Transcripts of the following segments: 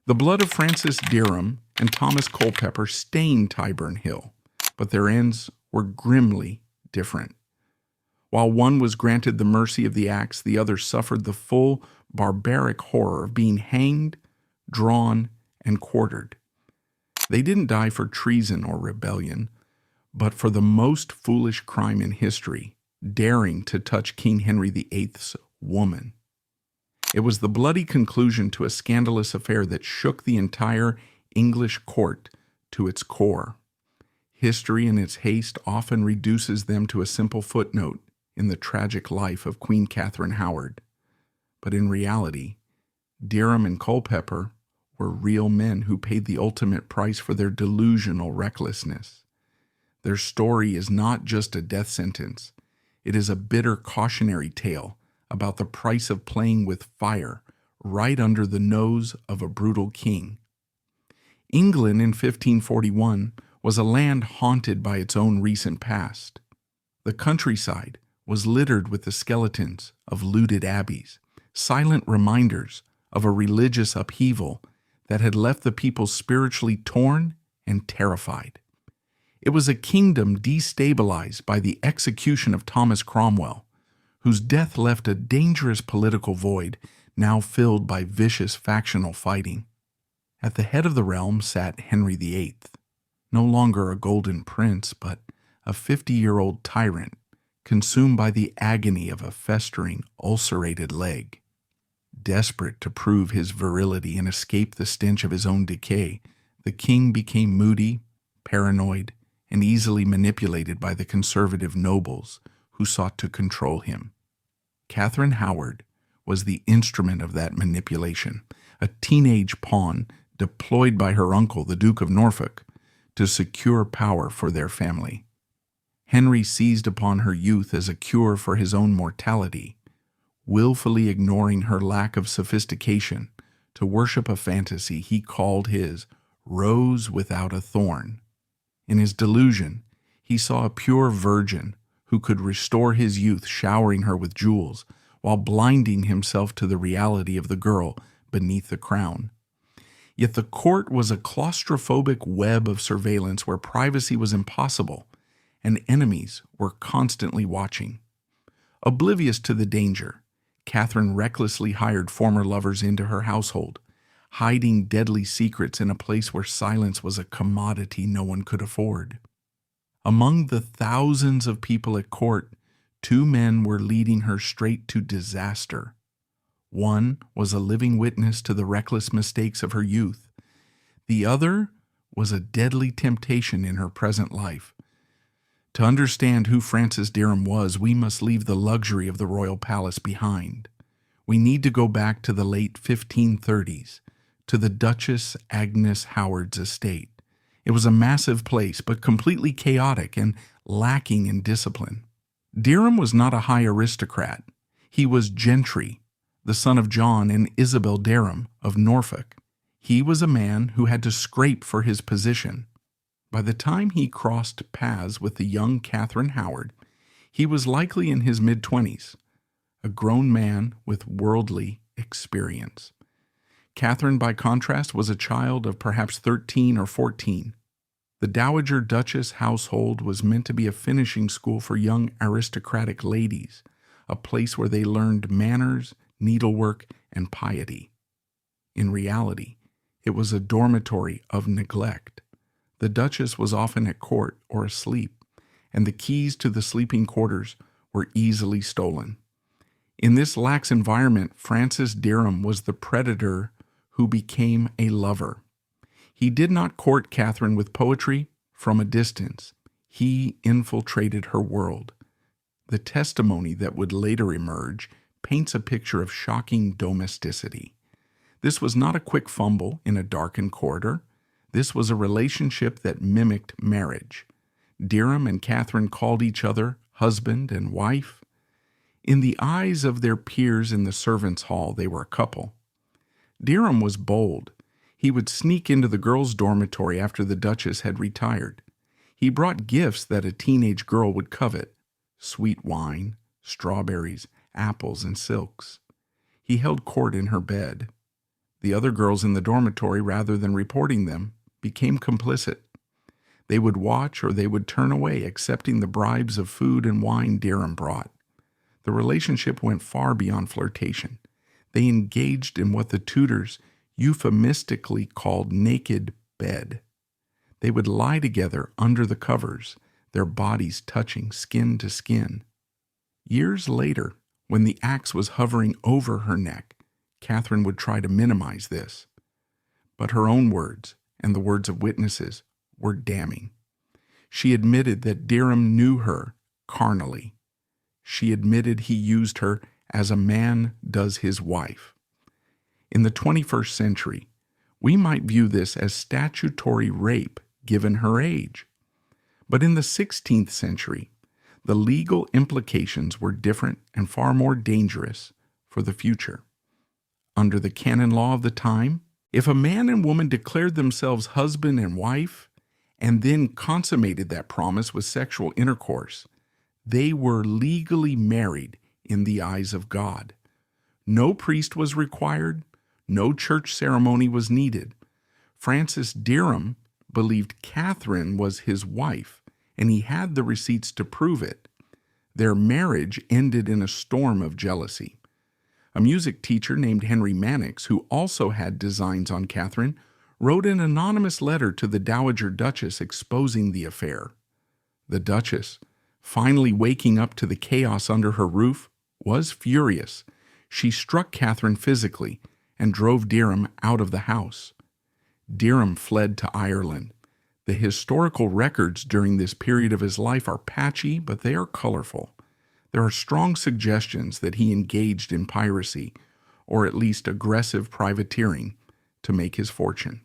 The blood of Francis Dereham and Thomas Culpeper stained Tyburn Hill, but their ends were grimly different. While one was granted the mercy of the axe, the other suffered the full barbaric horror of being hanged, drawn, and quartered. They didn't die for treason or rebellion, but for the most foolish crime in history, daring to touch King Henry VIII's woman. It was the bloody conclusion to a scandalous affair that shook the entire English court to its core. History in its haste often reduces them to a simple footnote in the tragic life of Queen Catherine Howard. But in reality, Dereham and Culpeper were real men who paid the ultimate price for their delusional recklessness. Their story is not just a death sentence. It is a bitter cautionary tale about the price of playing with fire right under the nose of a brutal king. England in 1541 was a land haunted by its own recent past. The countryside was littered with the skeletons of looted abbeys, silent reminders of a religious upheaval that had left the people spiritually torn and terrified. It was a kingdom destabilized by the execution of Thomas Cromwell, whose death left a dangerous political void now filled by vicious factional fighting. At the head of the realm sat Henry VIII, no longer a golden prince, but a 50-year-old tyrant, consumed by the agony of a festering, ulcerated leg. Desperate to prove his virility and escape the stench of his own decay, the king became moody, paranoid, and easily manipulated by the conservative nobles who sought to control him. Catherine Howard was the instrument of that manipulation, a teenage pawn deployed by her uncle, the Duke of Norfolk, to secure power for their family. Henry seized upon her youth as a cure for his own mortality, willfully ignoring her lack of sophistication to worship a fantasy he called his rose without a thorn. In his delusion, he saw a pure virgin who could restore his youth, showering her with jewels, while blinding himself to the reality of the girl beneath the crown. Yet the court was a claustrophobic web of surveillance where privacy was impossible, and enemies were constantly watching. Oblivious to the danger, Catherine recklessly hired former lovers into her household, hiding deadly secrets in a place where silence was a commodity no one could afford. Among the thousands of people at court, 2 men were leading her straight to disaster. One was a living witness to the reckless mistakes of her youth. The other was a deadly temptation in her present life. To understand who Francis Dereham was, we must leave the luxury of the royal palace behind. We need to go back to the late 1530s, to the Duchess Agnes Howard's estate. It was a massive place, but completely chaotic and lacking in discipline. Dereham was not a high aristocrat. He was gentry, the son of John and Isabel Dereham of Norfolk. He was a man who had to scrape for his position. By the time he crossed paths with the young Catherine Howard, he was likely in his mid-20s, a grown man with worldly experience. Catherine, by contrast, was a child of perhaps 13 or 14. The Dowager Duchess household was meant to be a finishing school for young aristocratic ladies, a place where they learned manners, needlework, and piety. In reality, it was a dormitory of neglect. The Duchess was often at court or asleep, and the keys to the sleeping quarters were easily stolen. In this lax environment, Francis Dereham was the predator who became a lover. He did not court Catherine with poetry from a distance. He infiltrated her world. The testimony that would later emerge paints a picture of shocking domesticity. This was not a quick fumble in a darkened corridor. This was a relationship that mimicked marriage. Dereham and Catherine called each other husband and wife. In the eyes of their peers in the servants' hall, they were a couple. Dereham was bold. He would sneak into the girls' dormitory after the Duchess had retired. He brought gifts that a teenage girl would covet: sweet wine, strawberries, apples, and silks. He held court in her bed. The other girls in the dormitory, rather than reporting them, became complicit. They would watch or they would turn away, accepting the bribes of food and wine Dereham brought. The relationship went far beyond flirtation. They engaged in what the Tudors euphemistically called naked bed. They would lie together under the covers, their bodies touching skin to skin. Years later, when the axe was hovering over her neck, Catherine would try to minimize this. But her own words, and the words of witnesses, were damning. She admitted that Dereham knew her carnally. She admitted he used her as a man does his wife. In the 21st century, we might view this as statutory rape given her age. But in the 16th century, the legal implications were different and far more dangerous for the future. Under the canon law of the time, if a man and woman declared themselves husband and wife and then consummated that promise with sexual intercourse, they were legally married in the eyes of God. No priest was required, no church ceremony was needed. Francis Dereham believed Catherine was his wife, and he had the receipts to prove it. Their marriage ended in a storm of jealousy. A music teacher named Henry Mannix, who also had designs on Catherine, wrote an anonymous letter to the Dowager Duchess exposing the affair. The Duchess, finally waking up to the chaos under her roof, was furious. She struck Catherine physically and drove Dereham out of the house. Dereham fled to Ireland. The historical records during this period of his life are patchy, but they are colorful. There are strong suggestions that he engaged in piracy, or at least aggressive privateering, to make his fortune.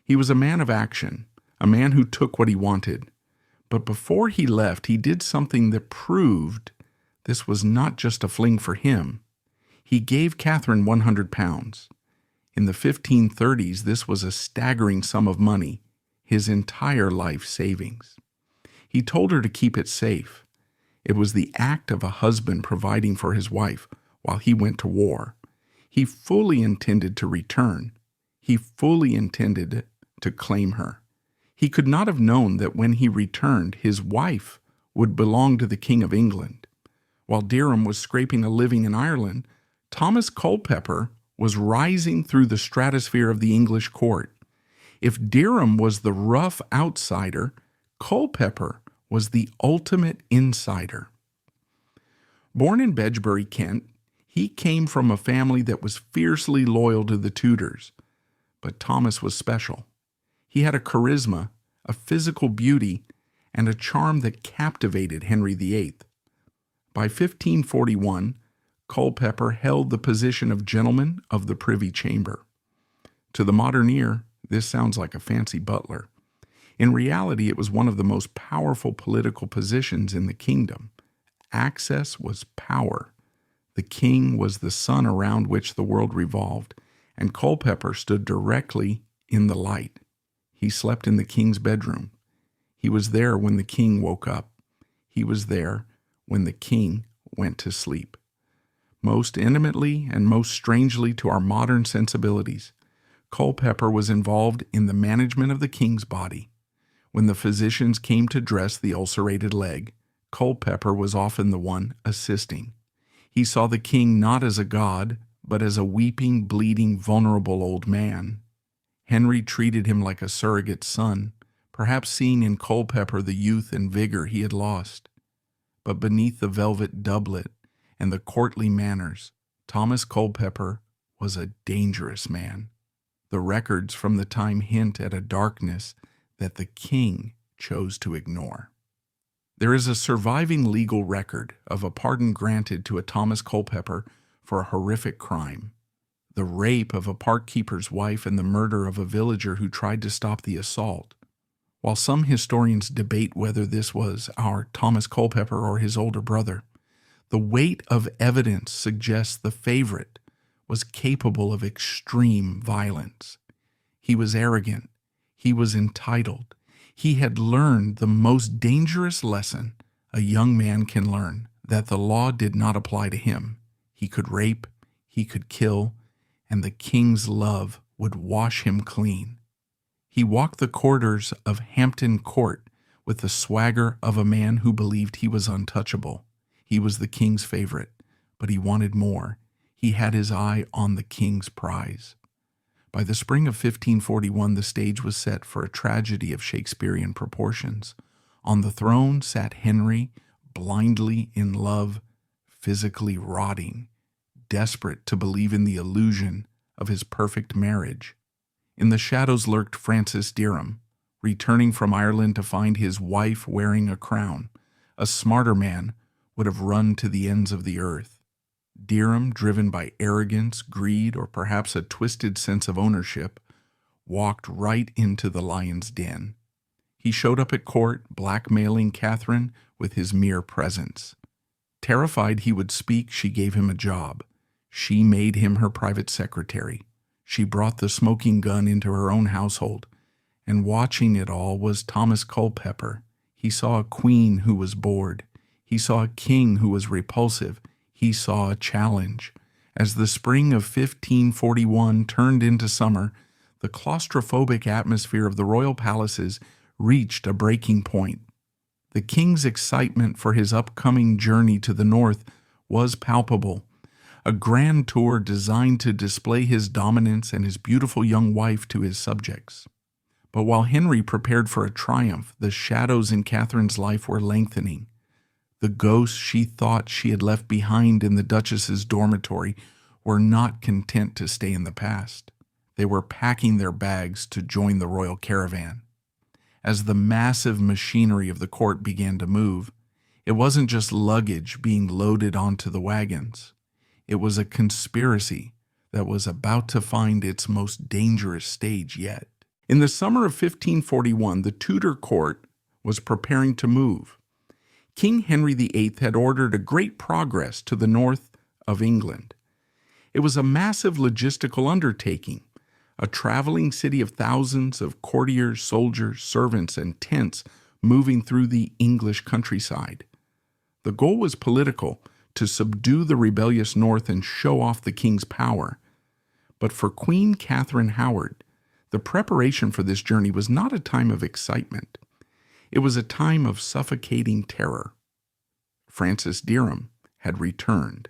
He was a man of action, a man who took what he wanted. But before he left, he did something that proved this was not just a fling for him. He gave Catherine £100. In the 1530s, this was a staggering sum of money, his entire life savings. He told her to keep it safe. It was the act of a husband providing for his wife while he went to war. He fully intended to return. He fully intended to claim her. He could not have known that when he returned, his wife would belong to the King of England. While Dereham was scraping a living in Ireland, Thomas Culpeper was rising through the stratosphere of the English court. If Dereham was the rough outsider, Culpeper was the ultimate insider. Born in Bedgebury, Kent, he came from a family that was fiercely loyal to the Tudors. But Thomas was special. He had a charisma, a physical beauty, and a charm that captivated Henry VIII. By 1541, Culpeper held the position of Gentleman of the Privy Chamber. To the modern ear, this sounds like a fancy butler. In reality, it was one of the most powerful political positions in the kingdom. Access was power. The king was the sun around which the world revolved, and Culpeper stood directly in the light. He slept in the king's bedroom. He was there when the king woke up. He was there when the king went to sleep. Most intimately and most strangely to our modern sensibilities, Culpeper was involved in the management of the king's body. When the physicians came to dress the ulcerated leg, Culpeper was often the one assisting. He saw the king not as a god, but as a weeping, bleeding, vulnerable old man. Henry treated him like a surrogate son, perhaps seeing in Culpeper the youth and vigor he had lost. But beneath the velvet doublet and the courtly manners, Thomas Culpeper was a dangerous man. The records from the time hint at a darkness that the king chose to ignore. There is a surviving legal record of a pardon granted to a Thomas Culpeper for a horrific crime: the rape of a park keeper's wife and the murder of a villager who tried to stop the assault. While some historians debate whether this was our Thomas Culpeper or his older brother, the weight of evidence suggests the favorite was capable of extreme violence. He was arrogant. He was entitled. He had learned the most dangerous lesson a young man can learn, that the law did not apply to him. He could rape, he could kill, and the king's love would wash him clean. He walked the corridors of Hampton Court with the swagger of a man who believed he was untouchable. He was the king's favorite, but he wanted more. He had his eye on the king's prize. By the spring of 1541, the stage was set for a tragedy of Shakespearean proportions. On the throne sat Henry, blindly in love, physically rotting, desperate to believe in the illusion of his perfect marriage. In the shadows lurked Francis Dereham, returning from Ireland to find his wife wearing a crown. A smarter man would have run to the ends of the earth. Dereham, driven by arrogance, greed, or perhaps a twisted sense of ownership, walked right into the lion's den. He showed up at court, blackmailing Catherine with his mere presence. Terrified he would speak, she gave him a job. She made him her private secretary. She brought the smoking gun into her own household. And watching it all was Thomas Culpeper. He saw a queen who was bored. He saw a king who was repulsive. He saw a challenge. As the spring of 1541 turned into summer, the claustrophobic atmosphere of the royal palaces reached a breaking point. The king's excitement for his upcoming journey to the north was palpable. A grand tour designed to display his dominance and his beautiful young wife to his subjects. But while Henry prepared for a triumph, the shadows in Catherine's life were lengthening. The ghosts she thought she had left behind in the Duchess's dormitory were not content to stay in the past. They were packing their bags to join the royal caravan. As the massive machinery of the court began to move, it wasn't just luggage being loaded onto the wagons. It was a conspiracy that was about to find its most dangerous stage yet. In the summer of 1541, the Tudor court was preparing to move. King Henry VIII had ordered a great progress to the north of England. It was a massive logistical undertaking, a traveling city of thousands of courtiers, soldiers, servants, and tents moving through the English countryside. The goal was political, to subdue the rebellious north and show off the king's power. But for Queen Catherine Howard, the preparation for this journey was not a time of excitement. It was a time of suffocating terror. Francis Dereham had returned.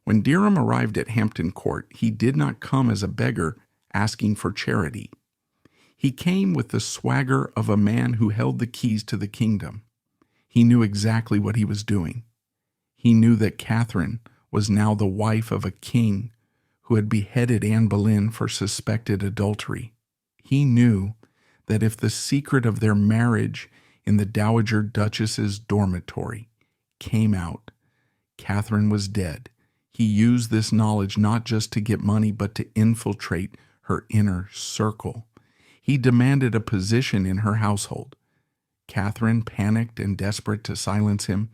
When Dereham arrived at Hampton Court, he did not come as a beggar asking for charity. He came with the swagger of a man who held the keys to the kingdom. He knew exactly what he was doing. He knew that Catherine was now the wife of a king who had beheaded Anne Boleyn for suspected adultery. He knew that if the secret of their marriage in the Dowager Duchess's dormitory came out, Catherine was dead. He used this knowledge not just to get money, but to infiltrate her inner circle. He demanded a position in her household. Catherine, panicked and desperate to silence him,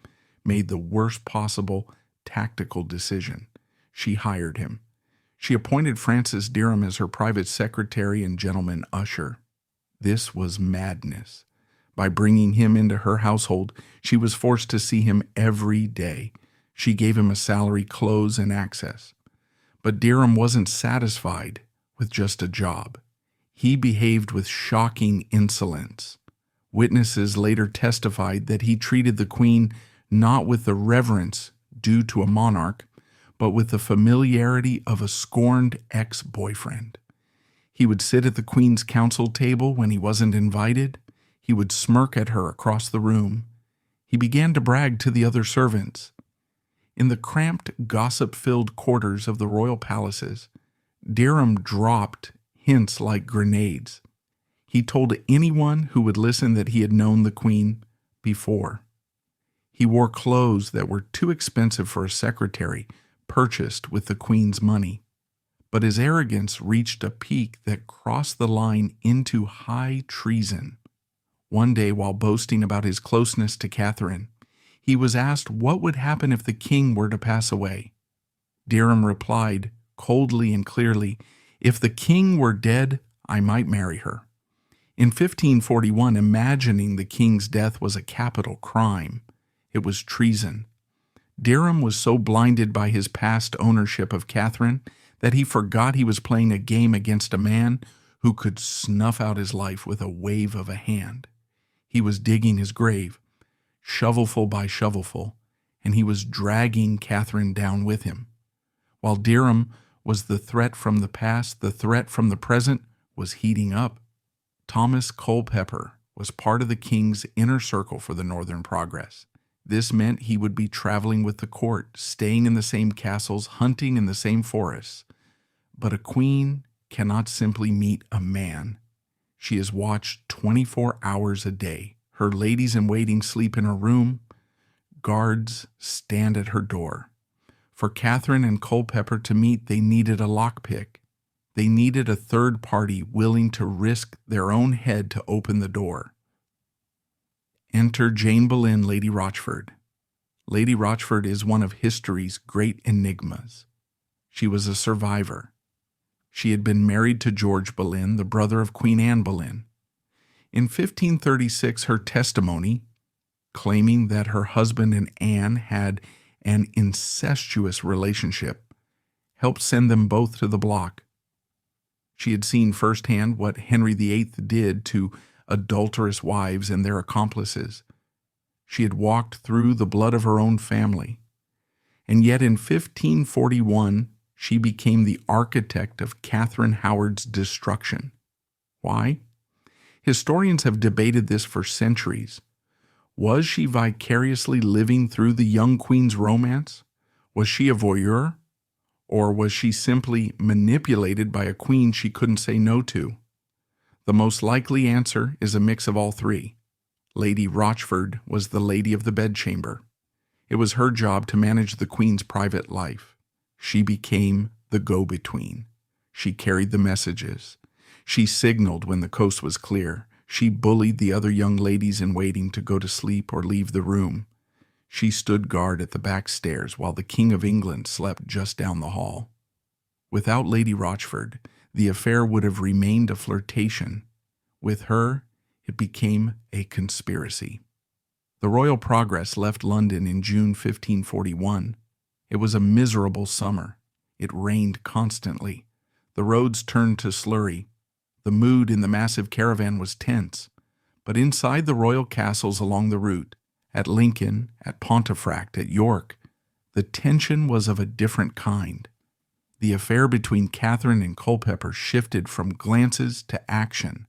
made the worst possible tactical decision. She hired him. She appointed Francis Dereham as her private secretary and gentleman usher. This was madness. By bringing him into her household, she was forced to see him every day. She gave him a salary, clothes, and access. But Dereham wasn't satisfied with just a job. He behaved with shocking insolence. Witnesses later testified that he treated the queen not with the reverence due to a monarch, but with the familiarity of a scorned ex-boyfriend. He would sit at the queen's council table when he wasn't invited. He would smirk at her across the room. He began to brag to the other servants. In the cramped, gossip-filled quarters of the royal palaces, Dereham dropped hints like grenades. He told anyone who would listen that he had known the queen before. He wore clothes that were too expensive for a secretary, purchased with the queen's money. But his arrogance reached a peak that crossed the line into high treason. One day, while boasting about his closeness to Catherine, he was asked what would happen if the king were to pass away. Dereham replied, coldly and clearly, "If the king were dead, I might marry her." In 1541, imagining the king's death was a capital crime. It was treason. Dereham was so blinded by his past ownership of Catherine that he forgot he was playing a game against a man who could snuff out his life with a wave of a hand. He was digging his grave, shovelful by shovelful, and he was dragging Catherine down with him. While Dereham was the threat from the past, the threat from the present was heating up. Thomas Culpeper was part of the king's inner circle for the Northern Progress. This meant he would be traveling with the court, staying in the same castles, hunting in the same forests. But a queen cannot simply meet a man. She is watched 24 hours a day. Her ladies-in-waiting sleep in her room. Guards stand at her door. For Catherine and Culpeper to meet, they needed a lockpick. They needed a third party willing to risk their own head to open the door. Enter Jane Boleyn, Lady Rochford. Lady Rochford is one of history's great enigmas. She was a survivor. She had been married to George Boleyn, the brother of Queen Anne Boleyn. In 1536, her testimony, claiming that her husband and Anne had an incestuous relationship, helped send them both to the block. She had seen firsthand what Henry VIII did to adulterous wives and their accomplices. She had walked through the blood of her own family. And yet in 1541, she became the architect of Catherine Howard's destruction. Why? Historians have debated this for centuries. Was she vicariously living through the young queen's romance? Was she a voyeur? Or was she simply manipulated by a queen she couldn't say no to? The most likely answer is a mix of all three. Lady Rochford was the lady of the bedchamber. It was her job to manage the queen's private life. She became the go-between. She carried the messages. She signaled when the coast was clear. She bullied the other young ladies in waiting to go to sleep or leave the room. She stood guard at the back stairs while the King of England slept just down the hall. Without Lady Rochford, the affair would have remained a flirtation. With her, it became a conspiracy. The Royal Progress left London in June 1541. It was a miserable summer. It rained constantly. The roads turned to slurry. The mood in the massive caravan was tense. But inside the royal castles along the route, at Lincoln, at Pontefract, at York, the tension was of a different kind. The affair between Catherine and Culpeper shifted from glances to action.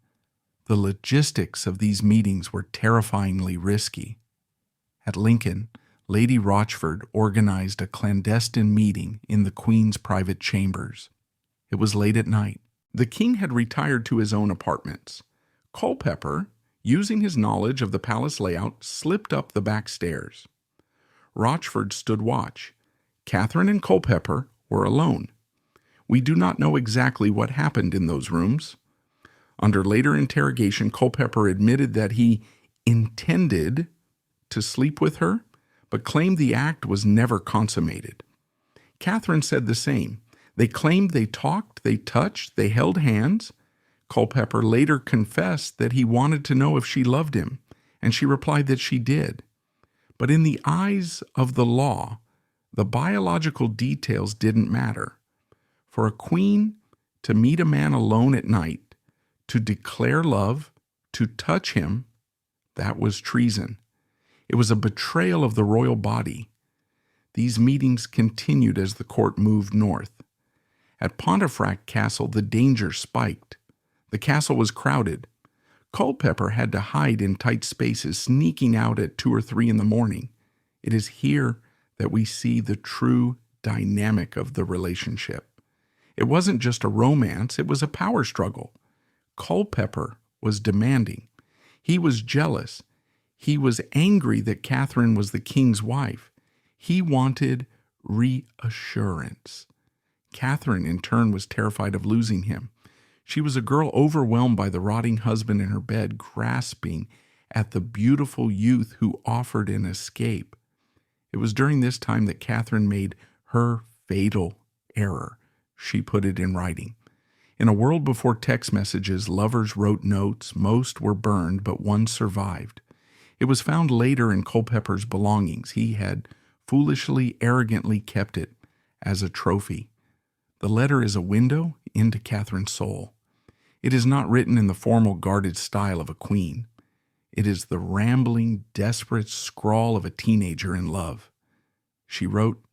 The logistics of these meetings were terrifyingly risky. At Lincoln, Lady Rochford organized a clandestine meeting in the Queen's private chambers. It was late at night. The king had retired to his own apartments. Culpeper, using his knowledge of the palace layout, slipped up the back stairs. Rochford stood watch. Catherine and Culpeper were alone. We do not know exactly what happened in those rooms. Under later interrogation, Culpeper admitted that he intended to sleep with her, but claimed the act was never consummated. Catherine said the same. They claimed they talked, they touched, they held hands. Culpeper later confessed that he wanted to know if she loved him, and she replied that she did. But in the eyes of the law, the biological details didn't matter. For a queen to meet a man alone at night, to declare love, to touch him, that was treason. It was a betrayal of the royal body. These meetings continued as the court moved north. At Pontefract Castle, the danger spiked. The castle was crowded. Culpeper had to hide in tight spaces, sneaking out at 2 or 3 in the morning. It is here that we see the true dynamic of the relationship. It wasn't just a romance, it was a power struggle. Culpeper was demanding. He was jealous. He was angry that Catherine was the king's wife. He wanted reassurance. Catherine, in turn, was terrified of losing him. She was a girl overwhelmed by the rotting husband in her bed, grasping at the beautiful youth who offered an escape. It was during this time that Catherine made her fatal error. She put it in writing. In a world before text messages, lovers wrote notes. Most were burned, but one survived. It was found later in Culpeper's belongings. He had foolishly, arrogantly kept it as a trophy. The letter is a window into Catherine's soul. It is not written in the formal, guarded style of a queen. It is the rambling, desperate scrawl of a teenager in love. She wrote,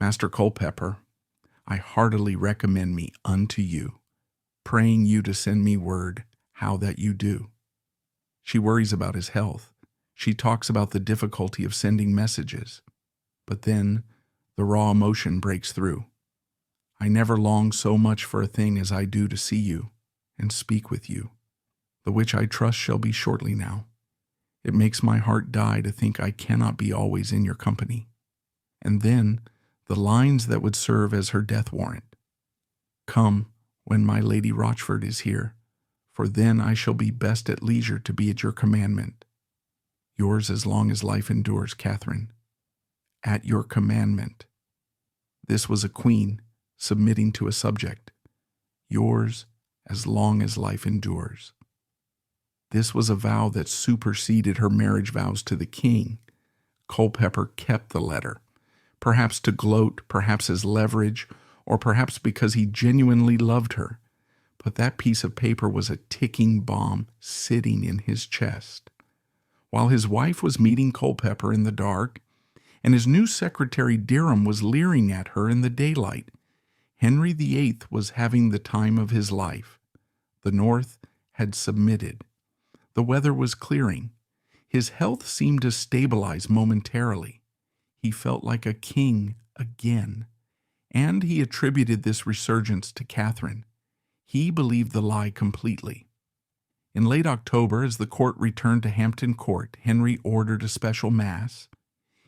"Master Culpeper, I heartily recommend me unto you, praying you to send me word how that you do." She worries about his health. She talks about the difficulty of sending messages. But then the raw emotion breaks through. "I never long so much for a thing as I do to see you and speak with you, the which I trust shall be shortly now. It makes my heart die to think I cannot be always in your company." And then the lines that would serve as her death warrant. "Come when my Lady Rochford is here, for then I shall be best at leisure to be at your commandment. Yours as long as life endures, Catherine. At your commandment." This was a queen submitting to a subject. Yours as long as life endures. This was a vow that superseded her marriage vows to the king. Culpeper kept the letter, perhaps to gloat, perhaps as leverage, or perhaps because he genuinely loved her. But that piece of paper was a ticking bomb sitting in his chest. While his wife was meeting Culpeper in the dark, and his new secretary Dereham was leering at her in the daylight, Henry VIII was having the time of his life. The North had submitted. The weather was clearing. His health seemed to stabilize momentarily. He felt like a king again, and he attributed this resurgence to Catherine. He believed the lie completely. In late October, as the court returned to Hampton Court, Henry ordered a special mass.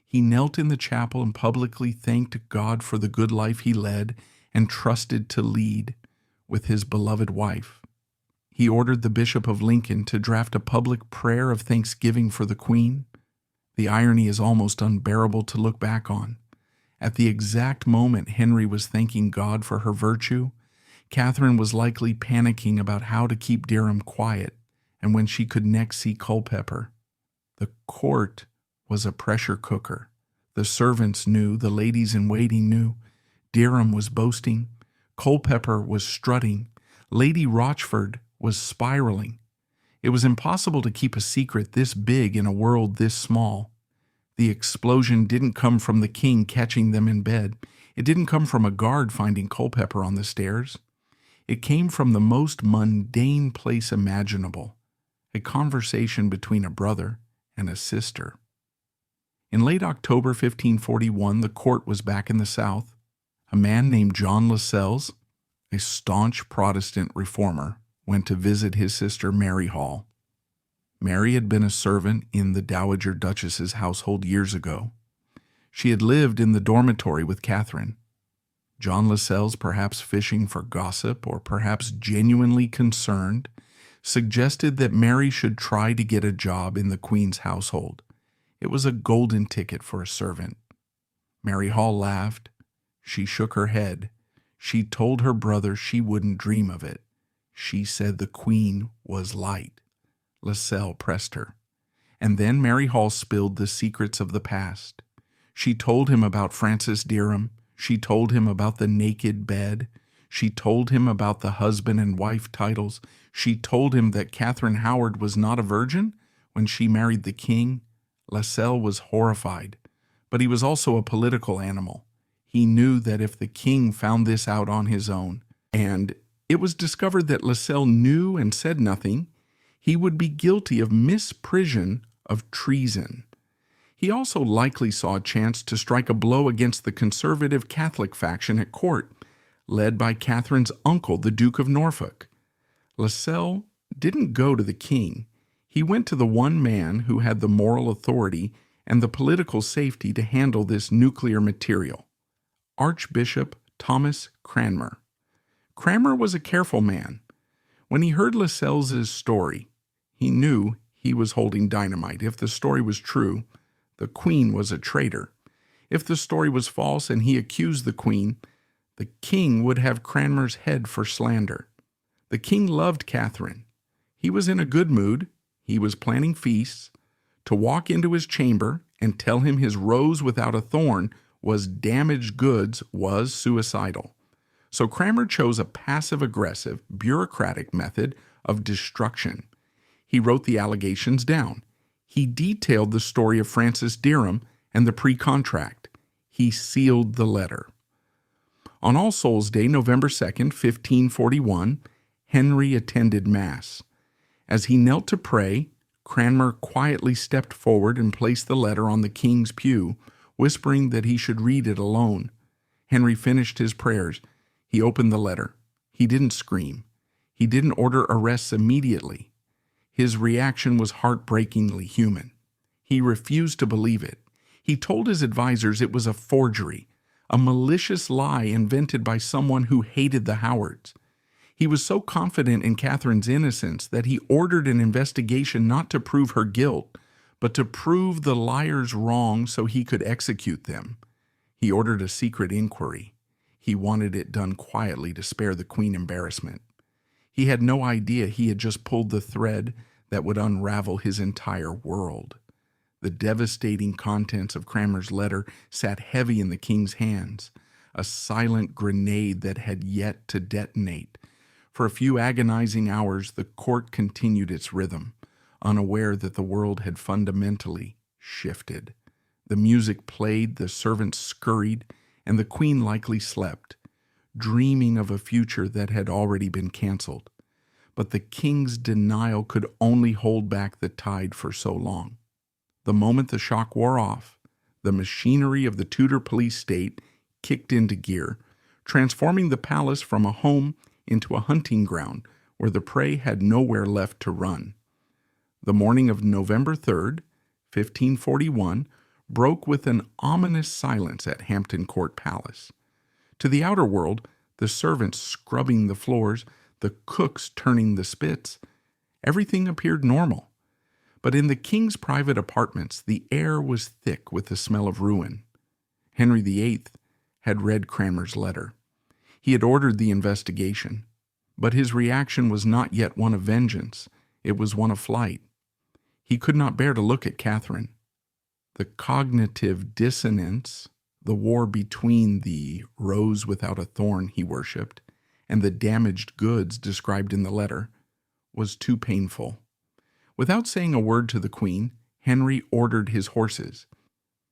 He knelt in the chapel and publicly thanked God for the good life he led and trusted to lead with his beloved wife. He ordered the Bishop of Lincoln to draft a public prayer of thanksgiving for the Queen. The irony is almost unbearable to look back on. At the exact moment Henry was thanking God for her virtue, Catherine was likely panicking about how to keep Dereham quiet and when she could next see Culpeper. The court was a pressure cooker. The servants knew, the ladies-in-waiting knew. Dereham was boasting. Culpeper was strutting. Lady Rochford was spiraling. It was impossible to keep a secret this big in a world this small. The explosion didn't come from the king catching them in bed. It didn't come from a guard finding Culpeper on the stairs. It came from the most mundane place imaginable, a conversation between a brother and a sister. In late October 1541, the court was back in the South. A man named John Lascelles, a staunch Protestant reformer, went to visit his sister Mary Hall. Mary had been a servant in the Dowager Duchess's household years ago. She had lived in the dormitory with Catherine. John Lascelles, perhaps fishing for gossip or perhaps genuinely concerned, suggested that Mary should try to get a job in the Queen's household. It was a golden ticket for a servant. Mary Hall laughed. She shook her head. She told her brother she wouldn't dream of it. She said the Queen was light. Lascelles pressed her. And then Mary Hall spilled the secrets of the past. She told him about Francis Dereham. She told him about the naked bed. She told him about the husband and wife titles. She told him that Catherine Howard was not a virgin when she married the king. Lascelles was horrified, but he was also a political animal. He knew that if the king found this out on his own, and it was discovered that Lascelles knew and said nothing, he would be guilty of misprision of treason. He also likely saw a chance to strike a blow against the conservative Catholic faction at court, led by Catherine's uncle, the Duke of Norfolk. Lascelles didn't go to the king. He went to the one man who had the moral authority and the political safety to handle this nuclear material, Archbishop Thomas Cranmer. Cranmer was a careful man. When he heard Lascelles' story, he knew he was holding dynamite. If the story was true, the Queen was a traitor. If the story was false and he accused the Queen, the king would have Cranmer's head for slander. The king loved Catherine. He was in a good mood. He was planning feasts. To walk into his chamber and tell him his rose without a thorn was damaged goods was suicidal. So Cranmer chose a passive-aggressive, bureaucratic method of destruction. He wrote the allegations down. He detailed the story of Francis Dereham and the pre-contract. He sealed the letter. On All Souls' Day, November 2nd, 1541, Henry attended Mass. As he knelt to pray, Cranmer quietly stepped forward and placed the letter on the king's pew, whispering that he should read it alone. Henry finished his prayers. He opened the letter. He didn't scream. He didn't order arrests immediately. His reaction was heartbreakingly human. He refused to believe it. He told his advisors it was a forgery, a malicious lie invented by someone who hated the Howards. He was so confident in Catherine's innocence that he ordered an investigation not to prove her guilt, but to prove the liars wrong so he could execute them. He ordered a secret inquiry. He wanted it done quietly to spare the Queen embarrassment. He had no idea he had just pulled the thread that would unravel his entire world. The devastating contents of Cranmer's letter sat heavy in the king's hands, a silent grenade that had yet to detonate. For a few agonizing hours, the court continued its rhythm, unaware that the world had fundamentally shifted. The music played, the servants scurried, and the queen likely slept, dreaming of a future that had already been canceled. But the king's denial could only hold back the tide for so long. The moment the shock wore off, the machinery of the Tudor police state kicked into gear, transforming the palace from a home into a hunting ground where the prey had nowhere left to run. The morning of November 3rd, 1541, broke with an ominous silence at Hampton Court Palace. To the outer world, the servants scrubbing the floors, the cooks turning the spits, everything appeared normal. But in the king's private apartments, the air was thick with the smell of ruin. Henry VIII had read Cranmer's letter. He had ordered the investigation, but his reaction was not yet one of vengeance. It was one of flight. He could not bear to look at Catherine. The cognitive dissonance, the war between the rose without a thorn he worshipped and the damaged goods described in the letter, was too painful. Without saying a word to the queen, Henry ordered his horses.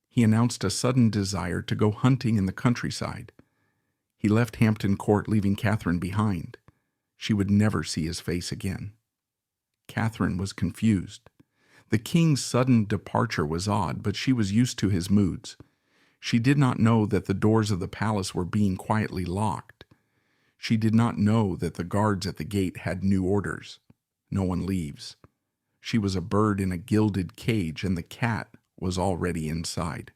He announced a sudden desire to go hunting in the countryside. He left Hampton Court, leaving Catherine behind. She would never see his face again. Catherine was confused. The king's sudden departure was odd, but she was used to his moods. She did not know that the doors of the palace were being quietly locked. She did not know that the guards at the gate had new orders. No one leaves. She was a bird in a gilded cage, and the cat was already inside.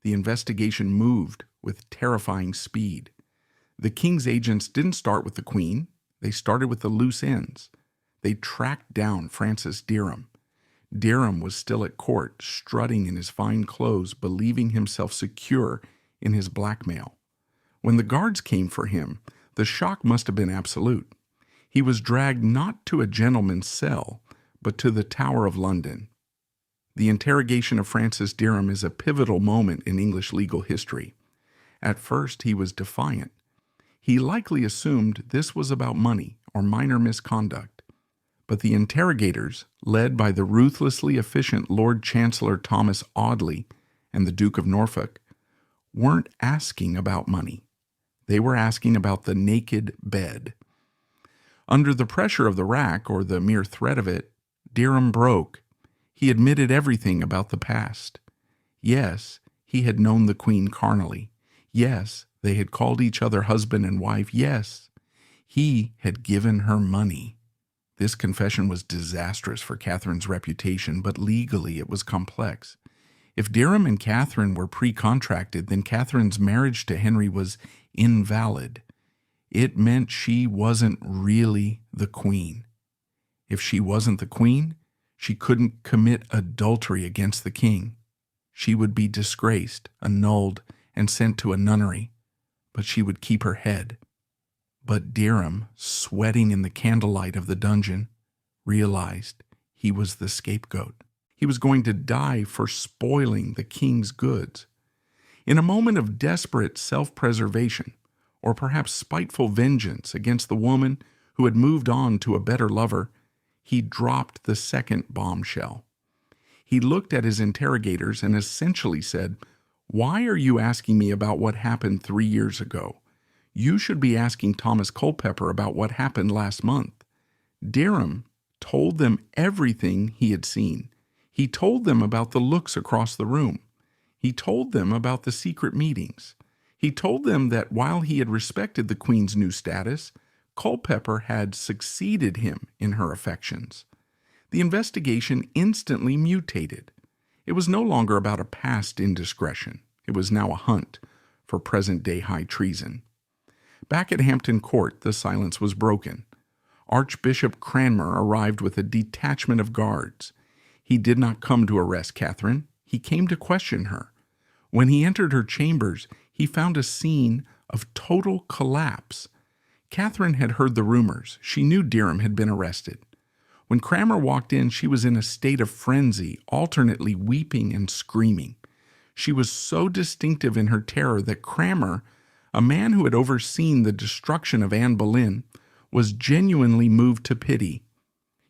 The investigation moved with terrifying speed. The king's agents didn't start with the queen. They started with the loose ends. They tracked down Francis Dereham. Dereham was still at court, strutting in his fine clothes, believing himself secure in his blackmail. When the guards came for him, the shock must have been absolute. He was dragged not to a gentleman's cell, but to the Tower of London. The interrogation of Francis Dereham is a pivotal moment in English legal history. At first, he was defiant. He likely assumed this was about money or minor misconduct. But the interrogators, led by the ruthlessly efficient Lord Chancellor Thomas Audley and the Duke of Norfolk, weren't asking about money. They were asking about the naked bed. Under the pressure of the rack, or the mere threat of it, Dereham broke. He admitted everything about the past. Yes, he had known the queen carnally. Yes, they had called each other husband and wife. Yes, he had given her money. This confession was disastrous for Catherine's reputation, but legally it was complex. If Dereham and Catherine were pre-contracted, then Catherine's marriage to Henry was invalid. It meant she wasn't really the queen. If she wasn't the queen, she couldn't commit adultery against the king. She would be disgraced, annulled, and sent to a nunnery, but she would keep her head. But Dereham, sweating in the candlelight of the dungeon, realized he was the scapegoat. He was going to die for spoiling the king's goods. In a moment of desperate self-preservation, or perhaps spiteful vengeance against the woman who had moved on to a better lover, he dropped the second bombshell. He looked at his interrogators and essentially said, "Why are you asking me about what happened 3 years ago? You should be asking Thomas Culpeper about what happened last month." Dereham told them everything he had seen. He told them about the looks across the room. He told them about the secret meetings. He told them that while he had respected the Queen's new status, Culpeper had succeeded him in her affections. The investigation instantly mutated. It was no longer about a past indiscretion. It was now a hunt for present-day high treason. Back at Hampton Court, the silence was broken. Archbishop Cranmer arrived with a detachment of guards. He did not come to arrest Catherine. He came to question her. When he entered her chambers, he found a scene of total collapse. Catherine had heard the rumors. She knew Dereham had been arrested. When Cranmer walked in, she was in a state of frenzy, alternately weeping and screaming. She was so distinctive in her terror that Cranmer, a man who had overseen the destruction of Anne Boleyn, was genuinely moved to pity.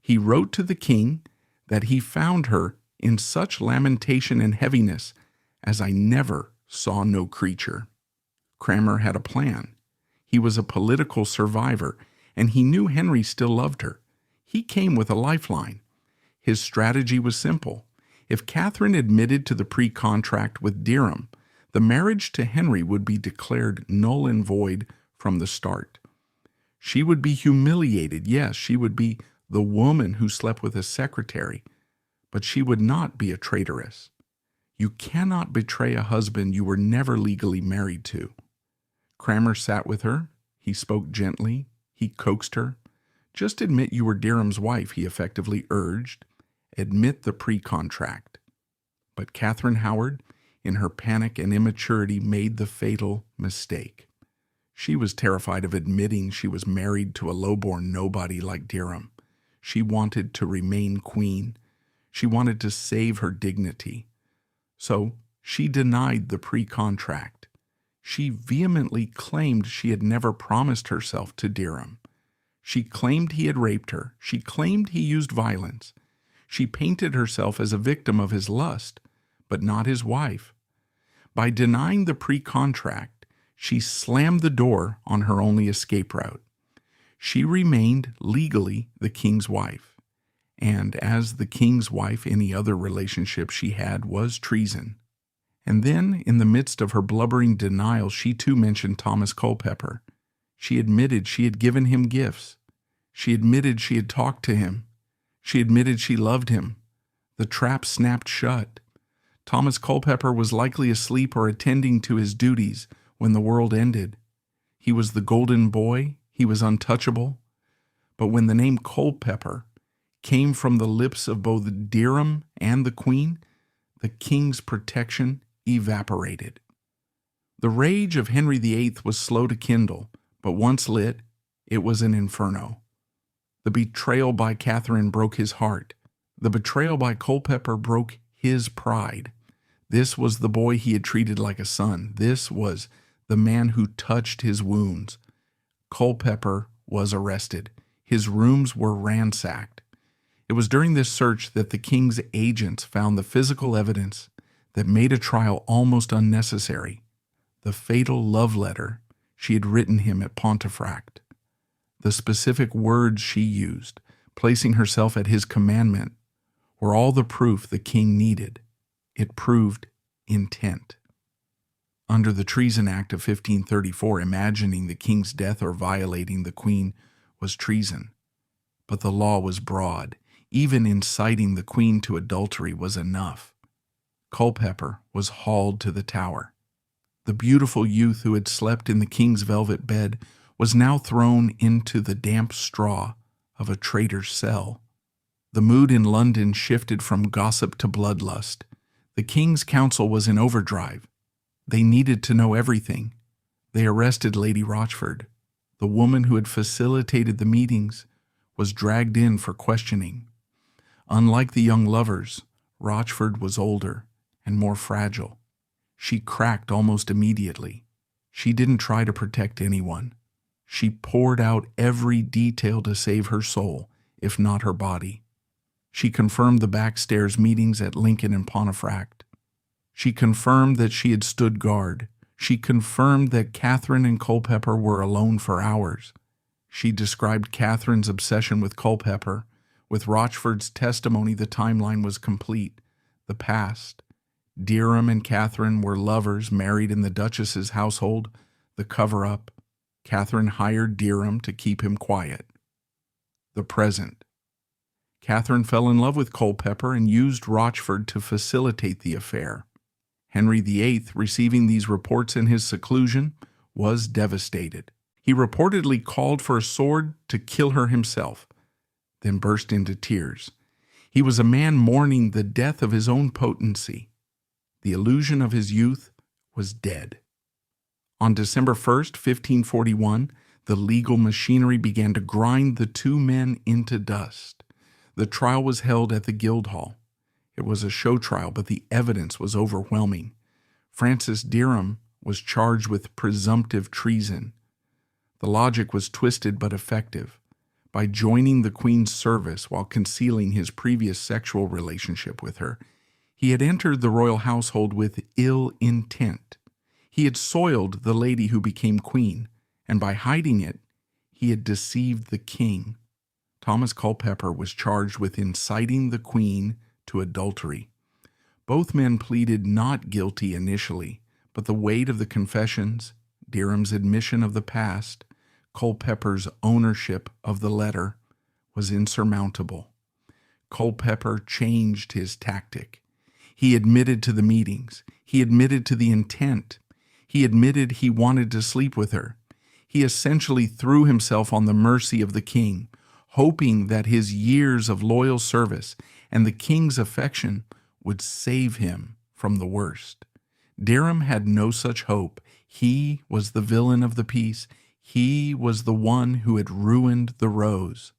He wrote to the king that he found her in such lamentation and heaviness as I never saw no creature. Cranmer had a plan. He was a political survivor, and he knew Henry still loved her. He came with a lifeline. His strategy was simple. If Catherine admitted to the pre-contract with Dereham, the marriage to Henry would be declared null and void from the start. She would be humiliated. Yes, she would be the woman who slept with a secretary, but she would not be a traitoress. You cannot betray a husband you were never legally married to. Cranmer sat with her. He spoke gently. He coaxed her. Just admit you were Dereham's wife, he effectively urged. Admit the pre-contract. But Catherine Howard, in her panic and immaturity, made the fatal mistake. She was terrified of admitting she was married to a low-born nobody like Dereham. She wanted to remain queen. She wanted to save her dignity. So she denied the pre-contract. She vehemently claimed she had never promised herself to Dereham. She claimed he had raped her. She claimed he used violence. She painted herself as a victim of his lust, but not his wife. By denying the pre-contract, she slammed the door on her only escape route. She remained legally the king's wife, and as the king's wife, any other relationship she had was treason. And then, in the midst of her blubbering denial, she too mentioned Thomas Culpeper. She admitted she had given him gifts. She admitted she had talked to him. She admitted she loved him. The trap snapped shut. Thomas Culpeper was likely asleep or attending to his duties when the world ended. He was the golden boy. He was untouchable. But when the name Culpeper came from the lips of both Dereham and the Queen, the king's protection evaporated. The rage of Henry VIII was slow to kindle, but once lit, it was an inferno. The betrayal by Catherine broke his heart. The betrayal by Culpeper broke his pride. This was the boy he had treated like a son. This was the man who touched his wounds. Culpeper was arrested. His rooms were ransacked. It was during this search that the king's agents found the physical evidence that made a trial almost unnecessary. The fatal love letter she had written him at Pontefract. The specific words she used, placing herself at his commandment, were all the proof the king needed. It proved intent. Under the Treason Act of 1534, imagining the king's death or violating the queen was treason. But the law was broad. Even inciting the queen to adultery was enough. Culpeper was hauled to the Tower. The beautiful youth who had slept in the king's velvet bed was now thrown into the damp straw of a traitor's cell. The mood in London shifted from gossip to bloodlust. The king's council was in overdrive. They needed to know everything. They arrested Lady Rochford. The woman who had facilitated the meetings was dragged in for questioning. Unlike the young lovers, Rochford was older and more fragile. She cracked almost immediately. She didn't try to protect anyone. She poured out every detail to save her soul, if not her body. She confirmed the backstairs meetings at Lincoln and Pontefract. She confirmed that she had stood guard. She confirmed that Catherine and Culpeper were alone for hours. She described Catherine's obsession with Culpeper. With Rochford's testimony, the timeline was complete. The past. Dereham and Catherine were lovers married in the Duchess's household. The cover-up. Catherine hired Dereham to keep him quiet. The present. Catherine fell in love with Culpeper and used Rochford to facilitate the affair. Henry VIII, receiving these reports in his seclusion, was devastated. He reportedly called for a sword to kill her himself, then burst into tears. He was a man mourning the death of his own potency. The illusion of his youth was dead. On December 1st, 1541, the legal machinery began to grind the two men into dust. The trial was held at the Guildhall. It was a show trial, but the evidence was overwhelming. Francis Dereham was charged with presumptive treason. The logic was twisted but effective. By joining the Queen's service while concealing his previous sexual relationship with her, he had entered the royal household with ill intent. He had soiled the lady who became queen, and by hiding it, he had deceived the king. Thomas Culpeper was charged with inciting the queen to adultery. Both men pleaded not guilty initially, but the weight of the confessions, Dereham's admission of the past, Culpeper's ownership of the letter, was insurmountable. Culpeper changed his tactic. He admitted to the meetings. He admitted to the intent. He admitted he wanted to sleep with her. He essentially threw himself on the mercy of the king, hoping that his years of loyal service and the king's affection would save him from the worst. Dereham had no such hope. He was the villain of the piece. He was the one who had ruined the rose.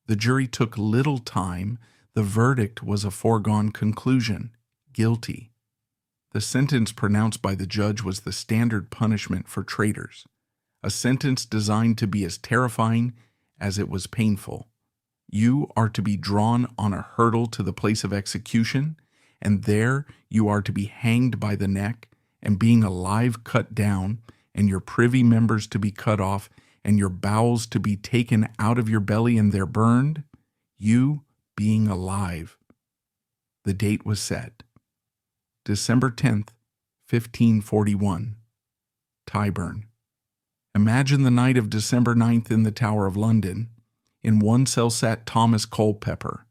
The jury took little time. The verdict was a foregone conclusion: guilty. The sentence pronounced by the judge was the standard punishment for traitors, a sentence designed to be as terrifying as it was painful. You are to be drawn on a hurdle to the place of execution, and there you are to be hanged by the neck, and being alive cut down, and your privy members to be cut off, and your bowels to be taken out of your belly and there burned, you being alive. The date was set. December 10th, 1541. Tyburn. Imagine the night of December 9th in the Tower of London. In one cell sat Thomas Culpeper.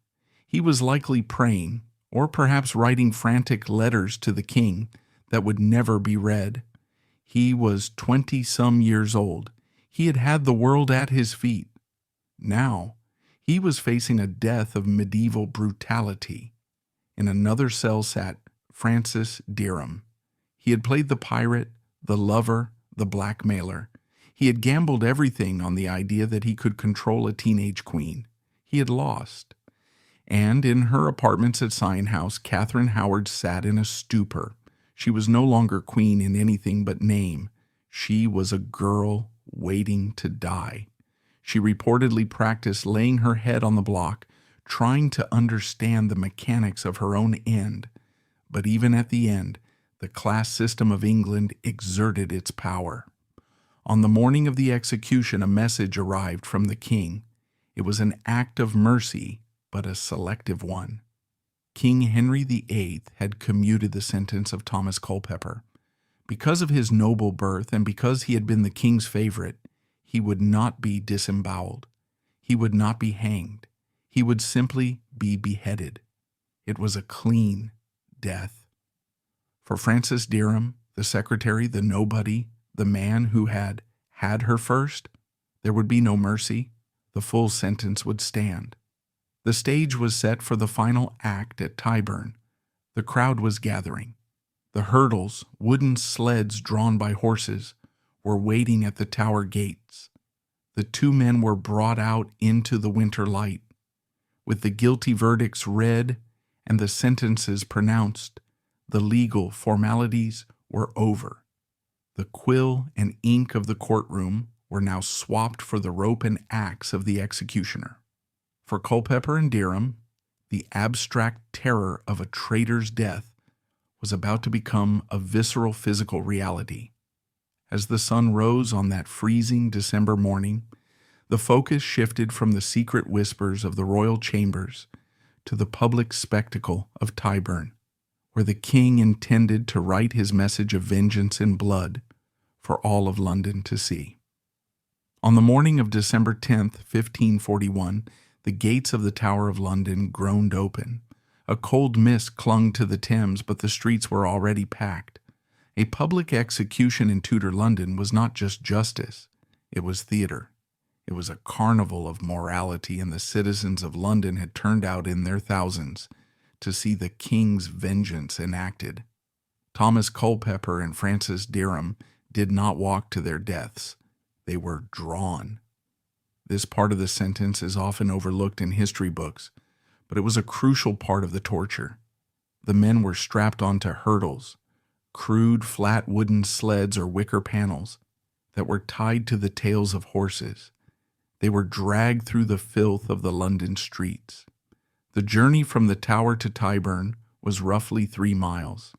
He was likely praying, or perhaps writing frantic letters to the king that would never be read. He was 20-some years old. He had had the world at his feet. Now, he was facing a death of medieval brutality. In another cell sat Francis Dereham. He had played the pirate, the lover, the blackmailer. He had gambled everything on the idea that he could control a teenage queen. He had lost. And in her apartments at Sion House, Catherine Howard sat in a stupor. She was no longer queen in anything but name. She was a girl waiting to die. She reportedly practiced laying her head on the block, trying to understand the mechanics of her own end. But even at the end, the class system of England exerted its power. On the morning of the execution, a message arrived from the king. It was an act of mercy, but a selective one. King Henry VIII had commuted the sentence of Thomas Culpeper. Because of his noble birth and because he had been the king's favorite, he would not be disemboweled. He would not be hanged. He would simply be beheaded. It was a clean death. For Francis Dereham, the secretary, the nobody, the man who had her first, there would be no mercy. The full sentence would stand. The stage was set for the final act at Tyburn. The crowd was gathering. The hurdles, wooden sleds drawn by horses, were waiting at the tower gates. The two men were brought out into the winter light. With the guilty verdicts read and the sentences pronounced, the legal formalities were over. The quill and ink of the courtroom were now swapped for the rope and axe of the executioner. For Culpeper and Dereham, the abstract terror of a traitor's death was about to become a visceral physical reality. As the sun rose on that freezing December morning, the focus shifted from the secret whispers of the royal chambers to the public spectacle of Tyburn, where the king intended to write his message of vengeance in blood for all of London to see. On the morning of December 10th, 1541, the gates of the Tower of London groaned open. A cold mist clung to the Thames, but the streets were already packed. A public execution in Tudor London was not just justice, it was theater. It was a carnival of morality, and the citizens of London had turned out in their thousands to see the king's vengeance enacted. Thomas Culpeper and Francis Dereham did not walk to their deaths. They were drawn. This part of the sentence is often overlooked in history books, but it was a crucial part of the torture. The men were strapped onto hurdles, crude flat wooden sleds or wicker panels that were tied to the tails of horses. They were dragged through the filth of the London streets. The journey from the Tower to Tyburn was roughly 3 miles.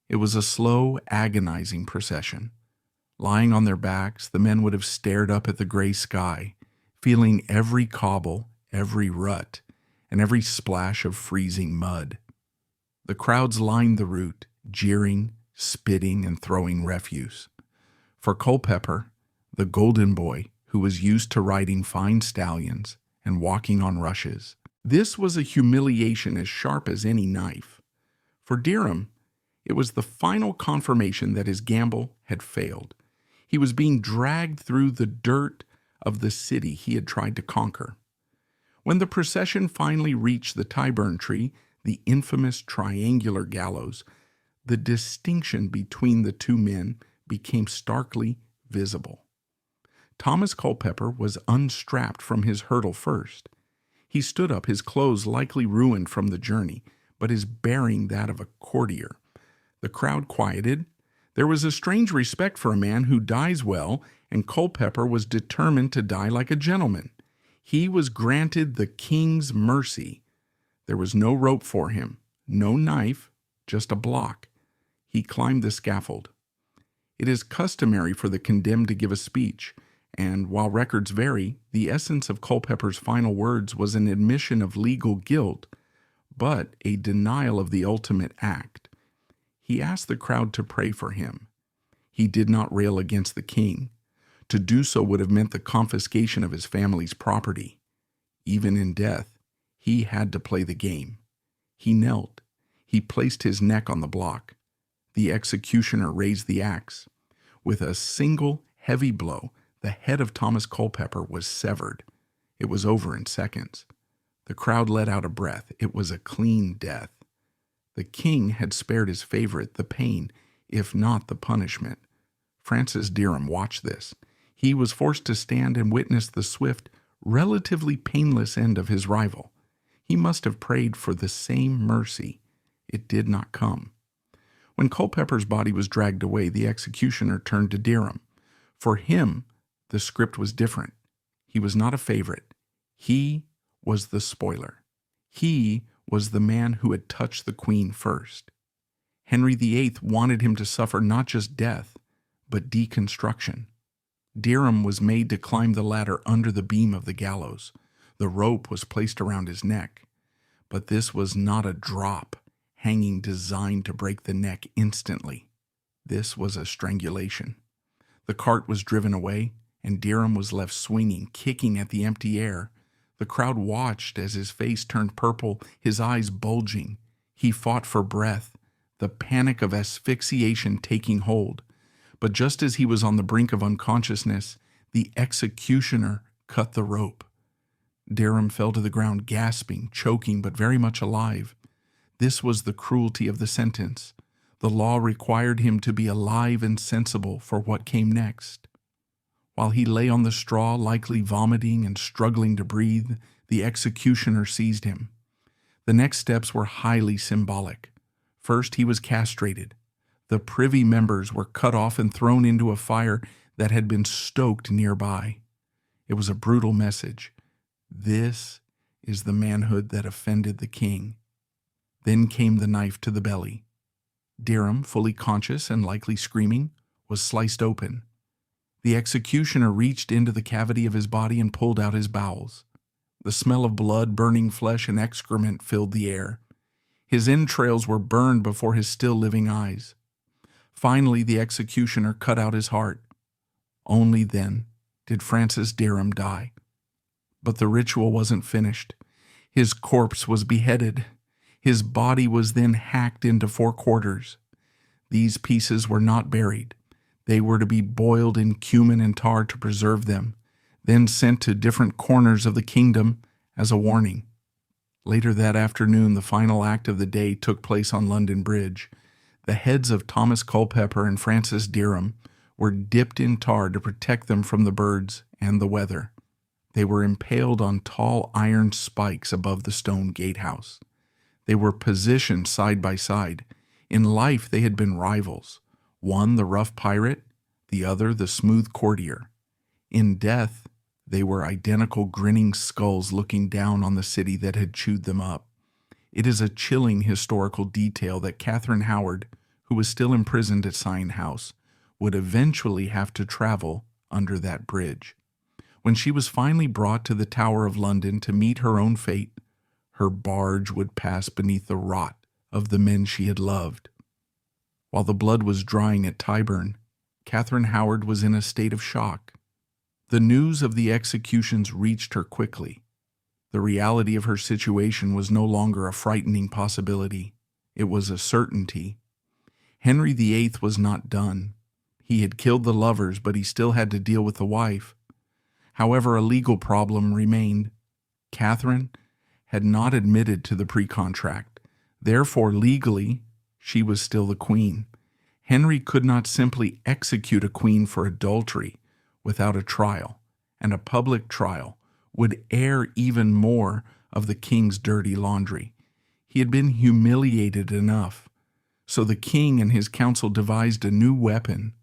It was a slow, agonizing procession. Lying on their backs, the men would have stared up at the gray sky, feeling every cobble, every rut, and every splash of freezing mud. The crowds lined the route, jeering, spitting, and throwing refuse. For Culpeper, the golden boy, who was used to riding fine stallions and walking on rushes, this was a humiliation as sharp as any knife. For Dereham, it was the final confirmation that his gamble had failed. He was being dragged through the dirt of the city he had tried to conquer. When the procession finally reached the Tyburn tree, the infamous triangular gallows, the distinction between the two men became starkly visible. Thomas Culpeper was unstrapped from his hurdle first. He stood up, his clothes likely ruined from the journey, but his bearing that of a courtier. The crowd quieted. There was a strange respect for a man who dies well, and Culpeper was determined to die like a gentleman. He was granted the king's mercy. There was no rope for him, no knife, just a block. He climbed the scaffold. It is customary for the condemned to give a speech, and while records vary, the essence of Culpeper's final words was an admission of legal guilt, but a denial of the ultimate act. He asked the crowd to pray for him. He did not rail against the king. To do so would have meant the confiscation of his family's property. Even in death, he had to play the game. He knelt. He placed his neck on the block. The executioner raised the axe. With a single heavy blow, the head of Thomas Culpeper was severed. It was over in seconds. The crowd let out a breath. It was a clean death. The king had spared his favorite the pain, if not the punishment. Francis Dereham watched this. He was forced to stand and witness the swift, relatively painless end of his rival. He must have prayed for the same mercy. It did not come. When Culpeper's body was dragged away, the executioner turned to Dereham. For him, the script was different. He was not a favorite. He was the spoiler. He was the man who had touched the queen first. Henry VIII wanted him to suffer not just death, but deconstruction. Dereham was made to climb the ladder under the beam of the gallows. The rope was placed around his neck. But this was not a drop hanging designed to break the neck instantly. This was a strangulation. The cart was driven away, and Dereham was left swinging, kicking at the empty air. The crowd watched as his face turned purple, his eyes bulging. He fought for breath, the panic of asphyxiation taking hold. But just as he was on the brink of unconsciousness, the executioner cut the rope. Dereham fell to the ground, gasping, choking, but very much alive. This was the cruelty of the sentence. The law required him to be alive and sensible for what came next. While he lay on the straw, likely vomiting and struggling to breathe, the executioner seized him. The next steps were highly symbolic. First, he was castrated. The privy members were cut off and thrown into a fire that had been stoked nearby. It was a brutal message. This is the manhood that offended the king. Then came the knife to the belly. Dereham, fully conscious and likely screaming, was sliced open. The executioner reached into the cavity of his body and pulled out his bowels. The smell of blood, burning flesh, and excrement filled the air. His entrails were burned before his still living eyes. Finally, the executioner cut out his heart. Only then did Francis Dereham die. But the ritual wasn't finished. His corpse was beheaded. His body was then hacked into 4 quarters. These pieces were not buried. They were to be boiled in cumin and tar to preserve them, then sent to different corners of the kingdom as a warning. Later that afternoon, the final act of the day took place on London Bridge. The heads of Thomas Culpeper and Francis Dereham were dipped in tar to protect them from the birds and the weather. They were impaled on tall iron spikes above the stone gatehouse. They were positioned side by side. In life they had been rivals, one the rough pirate, the other the smooth courtier. In death they were identical grinning skulls looking down on the city that had chewed them up. It is a chilling historical detail that Catherine Howard, who was still imprisoned at Sion House, would eventually have to travel under that bridge. When she was finally brought to the Tower of London to meet her own fate, her barge would pass beneath the rot of the men she had loved. While the blood was drying at Tyburn, Catherine Howard was in a state of shock. The news of the executions reached her quickly. The reality of her situation was no longer a frightening possibility. It was a certainty. Henry VIII was not done. He had killed the lovers, but he still had to deal with the wife. However, a legal problem remained. Catherine had not admitted to the pre-contract. Therefore, legally, she was still the queen. Henry could not simply execute a queen for adultery without a trial, and a public trial would air even more of the king's dirty laundry. He had been humiliated enough, so the king and his council devised a new weapon.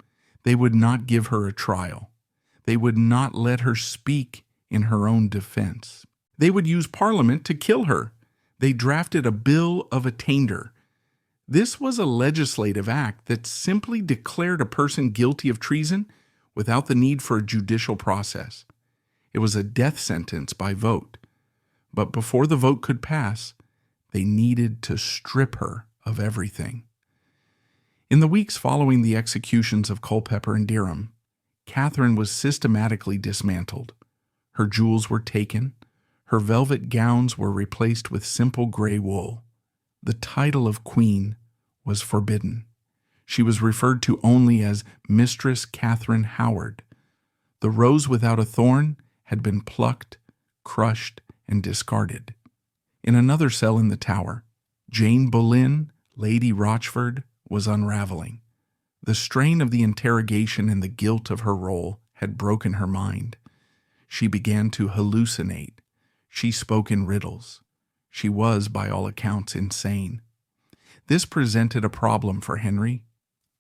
They would not give her a trial. They would not let her speak in her own defense. They would use Parliament to kill her. They drafted a Bill of Attainder. This was a legislative act that simply declared a person guilty of treason without the need for a judicial process. It was a death sentence by vote. But before the vote could pass, they needed to strip her of everything. In the weeks following the executions of Culpeper and Dereham, Catherine was systematically dismantled. Her jewels were taken. Her velvet gowns were replaced with simple gray wool. The title of queen was forbidden. She was referred to only as Mistress Catherine Howard. The rose without a thorn had been plucked, crushed, and discarded. In another cell in the tower, Jane Boleyn, Lady Rochford, was unraveling. The strain of the interrogation and the guilt of her role had broken her mind. She began to hallucinate. She spoke in riddles. She was, by all accounts, insane. This presented a problem for Henry.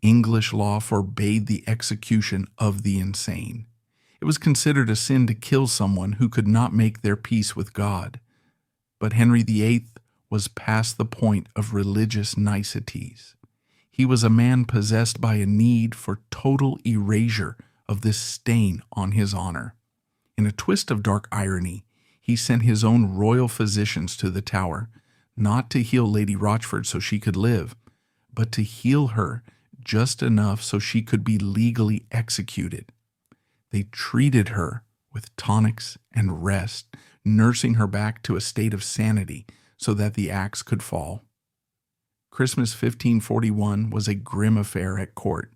English law forbade the execution of the insane. It was considered a sin to kill someone who could not make their peace with God. But Henry VIII was past the point of religious niceties. He was a man possessed by a need for total erasure of this stain on his honor. In a twist of dark irony, he sent his own royal physicians to the Tower, not to heal Lady Rochford so she could live, but to heal her just enough so she could be legally executed. They treated her with tonics and rest, nursing her back to a state of sanity so that the axe could fall. Christmas 1541 was a grim affair at court.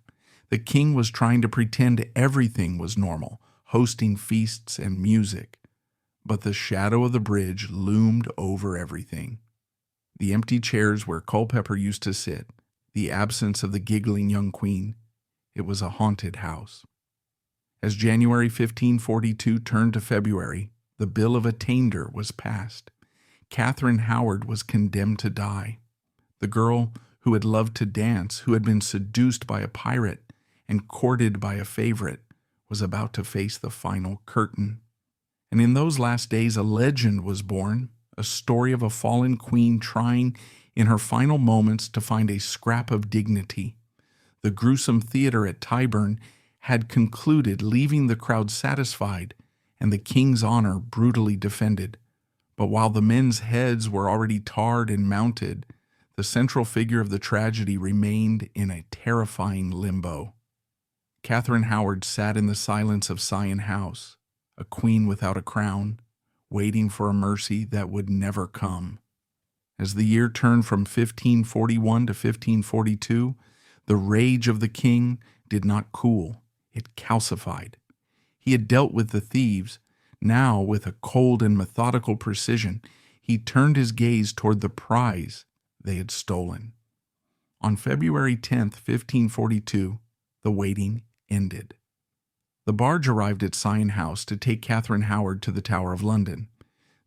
The king was trying to pretend everything was normal, hosting feasts and music. But the shadow of the bridge loomed over everything. The empty chairs where Culpeper used to sit, the absence of the giggling young queen. It was a haunted house. As January 1542 turned to February, the Bill of Attainder was passed. Catherine Howard was condemned to die. The girl who had loved to dance, who had been seduced by a pirate and courted by a favorite, was about to face the final curtain. And in those last days a legend was born, a story of a fallen queen trying in her final moments to find a scrap of dignity. The gruesome theater at Tyburn had concluded, leaving the crowd satisfied and the king's honor brutally defended. But while the men's heads were already tarred and mounted, the central figure of the tragedy remained in a terrifying limbo. Catherine Howard sat in the silence of Sion House, a queen without a crown, waiting for a mercy that would never come. As the year turned from 1541 to 1542, the rage of the king did not cool, it calcified. He had dealt with the thieves. Now, with a cold and methodical precision, he turned his gaze toward the prize they had stolen. On February 10th, 1542, the waiting ended. The barge arrived at Sion House to take Catherine Howard to the Tower of London.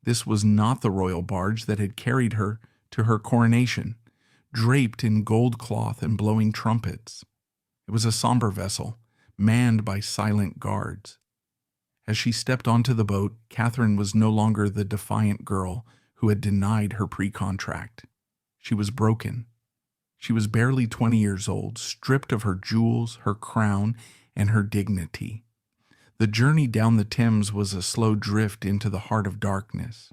This was not the royal barge that had carried her to her coronation, draped in gold cloth and blowing trumpets. It was a somber vessel, manned by silent guards. As she stepped onto the boat, Catherine was no longer the defiant girl who had denied her pre-contract. She was broken. She was barely 20 years old, stripped of her jewels, her crown, and her dignity. The journey down the Thames was a slow drift into the heart of darkness.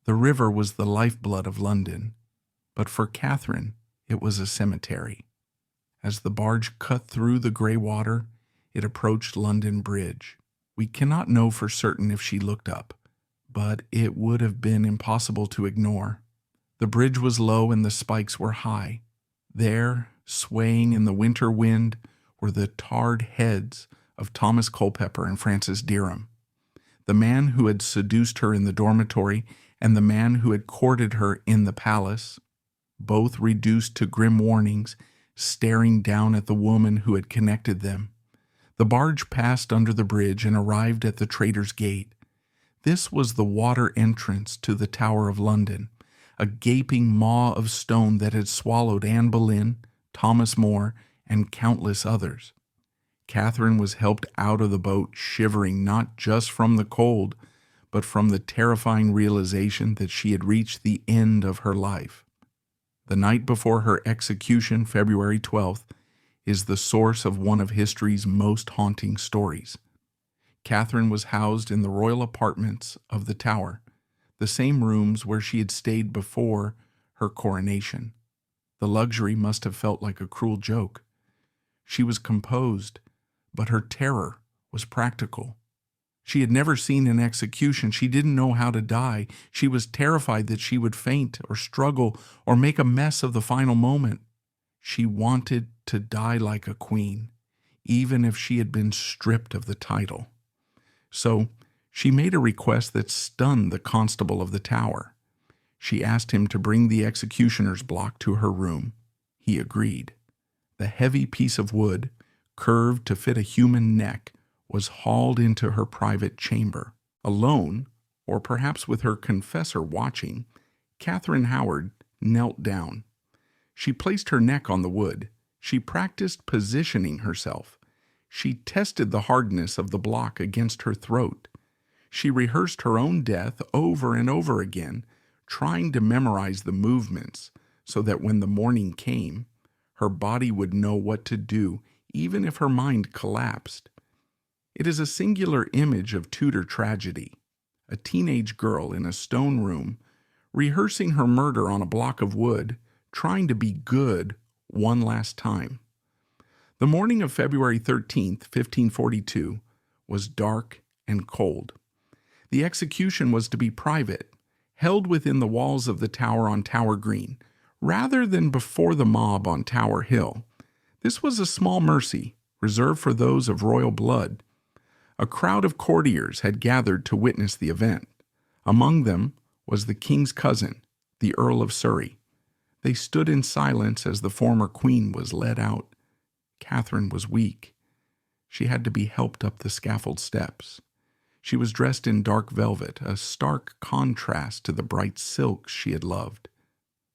The river was the lifeblood of London, but for Catherine, it was a cemetery. As the barge cut through the grey water, it approached London Bridge. We cannot know for certain if she looked up, but it would have been impossible to ignore. The bridge was low and the spikes were high. There, swaying in the winter wind, were the tarred heads of Thomas Culpeper and Francis Dereham, the man who had seduced her in the dormitory and the man who had courted her in the palace, both reduced to grim warnings, staring down at the woman who had connected them. The barge passed under the bridge and arrived at the Traitor's Gate. This was the water entrance to the Tower of London, a gaping maw of stone that had swallowed Anne Boleyn, Thomas More, and countless others. Catherine was helped out of the boat, shivering not just from the cold, but from the terrifying realization that she had reached the end of her life. The night before her execution, February 12th, is the source of one of history's most haunting stories. Catherine was housed in the royal apartments of the Tower, the same rooms where she had stayed before her coronation. The luxury must have felt like a cruel joke. She was composed, but her terror was practical. She had never seen an execution. She didn't know how to die. She was terrified that she would faint or struggle or make a mess of the final moment. She wanted to die like a queen, even if she had been stripped of the title. So she made a request that stunned the constable of the Tower. She asked him to bring the executioner's block to her room. He agreed. The heavy piece of wood, curved to fit a human neck, was hauled into her private chamber. Alone, or perhaps with her confessor watching, Catherine Howard knelt down. She placed her neck on the wood. She practiced positioning herself. She tested the hardness of the block against her throat. She rehearsed her own death over and over again, trying to memorize the movements so that when the morning came, her body would know what to do, even if her mind collapsed. It is a singular image of Tudor tragedy. A teenage girl in a stone room, rehearsing her murder on a block of wood, trying to be good one last time. The morning of February 13th, 1542, was dark and cold. The execution was to be private, held within the walls of the Tower on Tower Green, rather than before the mob on Tower Hill. This was a small mercy, reserved for those of royal blood. A crowd of courtiers had gathered to witness the event. Among them was the king's cousin, the Earl of Surrey. They stood in silence as the former queen was led out. Catherine was weak. She had to be helped up the scaffold steps. She was dressed in dark velvet, a stark contrast to the bright silks she had loved.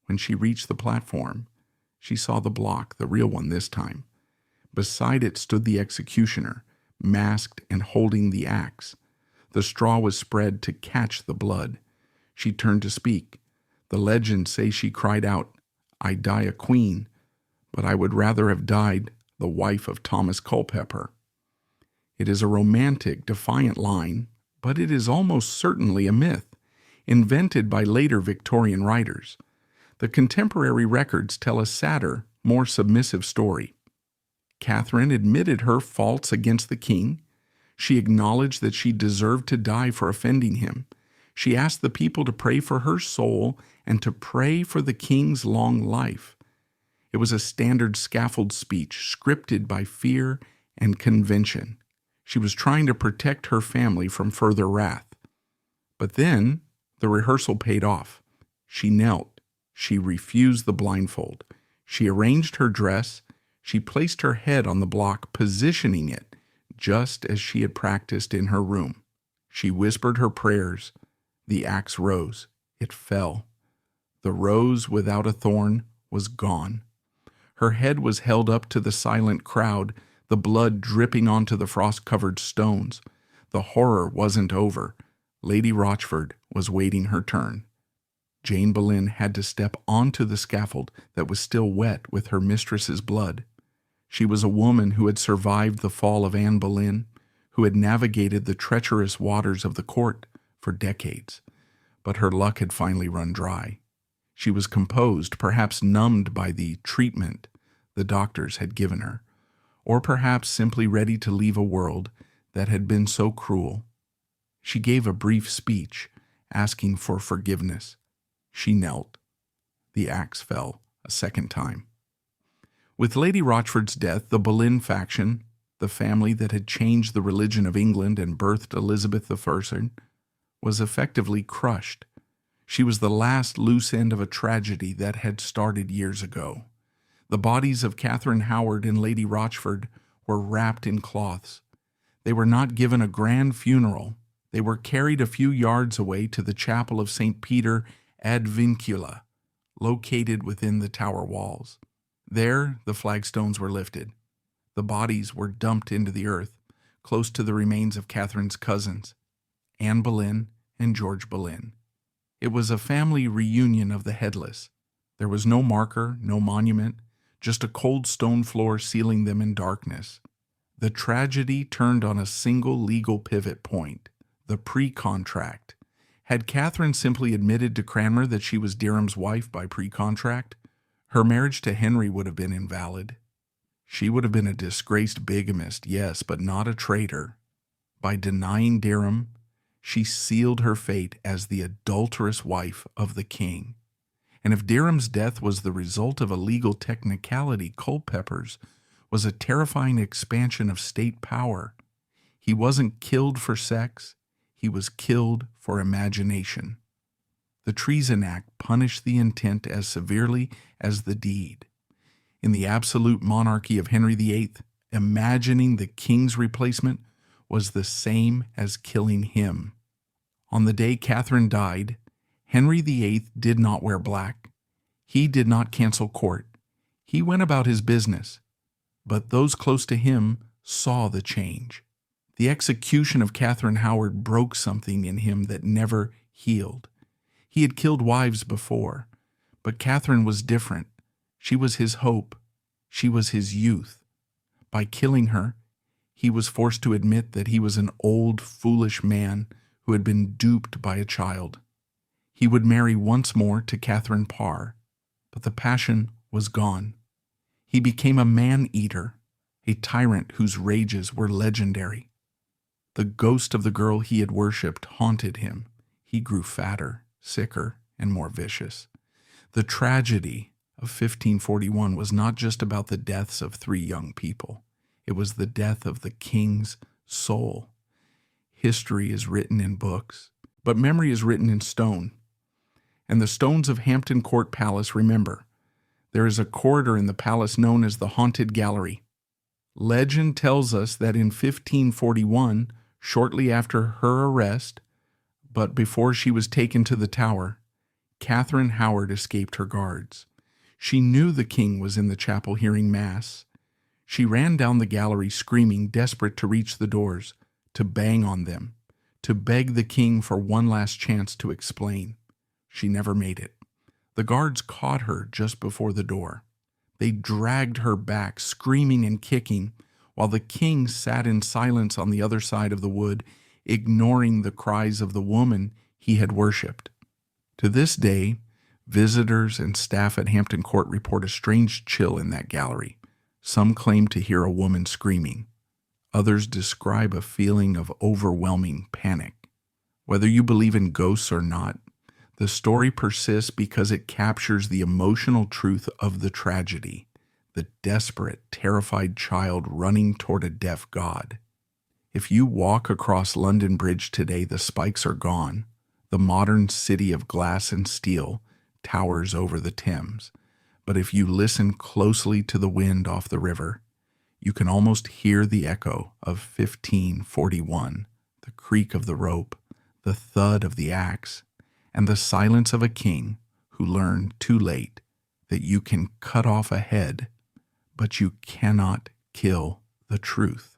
When she reached the platform, She saw the block, the real one this time. Beside it stood the executioner, masked and holding the axe. The straw was spread to catch the blood. She turned to speak. The legends say she cried out, "I die a queen, but I would rather have died the wife of Thomas Culpeper." It is a romantic, defiant line, but it is almost certainly a myth, invented by later Victorian writers. The contemporary records tell a sadder, more submissive story. Catherine admitted her faults against the king. She acknowledged that she deserved to die for offending him. She asked the people to pray for her soul and to pray for the king's long life. It was a standard scaffold speech, scripted by fear and convention. She was trying to protect her family from further wrath. But then the rehearsal paid off. She knelt. She refused the blindfold. She arranged her dress. She placed her head on the block, positioning it just as she had practiced in her room. She whispered her prayers. The axe rose. It fell. The rose without a thorn was gone. Her head was held up to the silent crowd, the blood dripping onto the frost-covered stones. The horror wasn't over. Lady Rochford was waiting her turn. Jane Boleyn had to step onto the scaffold that was still wet with her mistress's blood. She was a woman who had survived the fall of Anne Boleyn, who had navigated the treacherous waters of the court for decades. But her luck had finally run dry. She was composed, perhaps numbed by the treatment the doctors had given her, or perhaps simply ready to leave a world that had been so cruel. She gave a brief speech, asking for forgiveness. She knelt. The axe fell a second time. With Lady Rochford's death, the Boleyn faction, the family that had changed the religion of England and birthed Elizabeth I, was effectively crushed. She was the last loose end of a tragedy that had started years ago. The bodies of Catherine Howard and Lady Rochford were wrapped in cloths. They were not given a grand funeral. They were carried a few yards away to the chapel of St. Peter ad Vincula, located within the tower walls. There, the flagstones were lifted. The bodies were dumped into the earth, close to the remains of Catherine's cousins, Anne Boleyn and George Boleyn. It was a family reunion of the headless. There was no marker, no monument, just a cold stone floor sealing them in darkness. The tragedy turned on a single legal pivot point, the pre-contract. Had Catherine simply admitted to Cranmer that she was Dereham's wife by pre-contract, her marriage to Henry would have been invalid. She would have been a disgraced bigamist, yes, but not a traitor. By denying Dereham, she sealed her fate as the adulterous wife of the king. And if Dereham's death was the result of a legal technicality, Culpeper's was a terrifying expansion of state power. He wasn't killed for sex, he was killed for imagination. The Treason Act punished the intent as severely as the deed. In the absolute monarchy of Henry VIII, imagining the king's replacement was the same as killing him. On the day Catherine died, Henry VIII did not wear black. He did not cancel court. He went about his business. But those close to him saw the change. The execution of Catherine Howard broke something in him that never healed. He had killed wives before, but Catherine was different. She was his hope. She was his youth. By killing her, he was forced to admit that he was an old, foolish man who had been duped by a child. He would marry once more to Catherine Parr, but the passion was gone. He became a man-eater, a tyrant whose rages were legendary. The ghost of the girl he had worshipped haunted him. He grew fatter, sicker, and more vicious. The tragedy of 1541 was not just about the deaths of 3 young people. It was the death of the king's soul. History is written in books, but memory is written in stone. And the stones of Hampton Court Palace remember. There is a corridor in the palace known as the Haunted Gallery. Legend tells us that in 1541, shortly after her arrest, but before she was taken to the Tower, Catherine Howard escaped her guards. She knew the king was in the chapel hearing Mass. She ran down the gallery screaming, desperate to reach the doors, to bang on them, to beg the king for one last chance to explain. She never made it. The guards caught her just before the door. They dragged her back, screaming and kicking, while the king sat in silence on the other side of the wood, ignoring the cries of the woman he had worshipped. To this day, visitors and staff at Hampton Court report a strange chill in that gallery. Some claim to hear a woman screaming. Others describe a feeling of overwhelming panic. Whether you believe in ghosts or not, the story persists because it captures the emotional truth of the tragedy, the desperate, terrified child running toward a deaf God. If you walk across London Bridge today, the spikes are gone. The modern city of glass and steel towers over the Thames. But if you listen closely to the wind off the river, you can almost hear the echo of 1541, the creak of the rope, the thud of the axe, and the silence of a king who learned too late that you can cut off a head, but you cannot kill the truth.